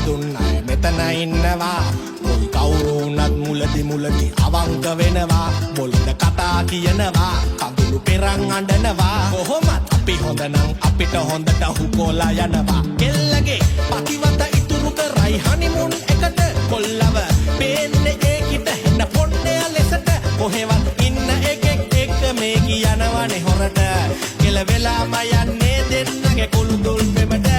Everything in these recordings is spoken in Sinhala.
දුන්න අය මෙතන ඉන්නවා කොයි කවුරු වුණත් මුලදි අවංක වෙනවා බොළඳ කතා කියනවා කඳුළු පෙරන් අඬනවා කොහොමත් අපි හොඳ නම් අපිට හොඳට හුකොලා යනවා කෙල්ලගේ පතිවත ඉතුරු කරයි හනිමුන් එකට කොල්ලව පේන්නේ ඒකිට හෙන්න පොන්නේ ලෙසට කොහෙවත් ඉන්න එකෙක් එක්ක මේ කියනවනේ හොරට කෙල වෙලාම යන්නේ දෙන්නගේ කුළු දුල් පෙමට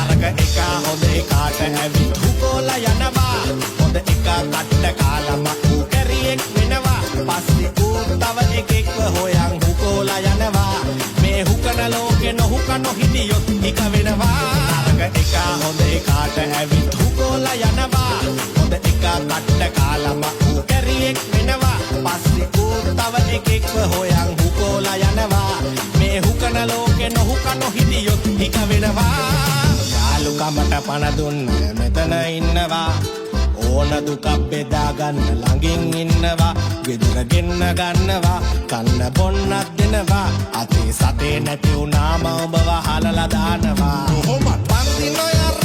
නරක එක හොඳ එකාට ඇවිත් හුකොලා යනවා හොඳ එක කට්ට කාලම ඌ කැරියෙක් වෙනවා පස්සේ ඌ තව එකෙක්ව හොයන් හුකොලා යනවා මේ හුකන ලෝකේ නොහුක නොහිටියොත් එක වෙනවා නරක එක හොඳ එකාට ඇවිත් හුකොලා යනවා හොඳ එක කට්ට කාලම ඌ කැරියෙක් වෙනවා පස්සේ ඌ තව එකෙක්ව හොයන් හුකොලා යනවා මේ හුකන ලෝකේ නොහුක නොහිටියොත් එක වෙනවා යාළුකමට පණ දුන්න මෙතන ඉන්නවා ඕන දුකක් බෙදා ගන්න ළඟින් ඉන්නවා ගෙදර ගෙන්න ගන්නවා කන්න බොන්නක් දෙනවා අතේ සතේ නැති වුණාම ඔබව හලලා දානවා කොහොමත් පන්ති නොයර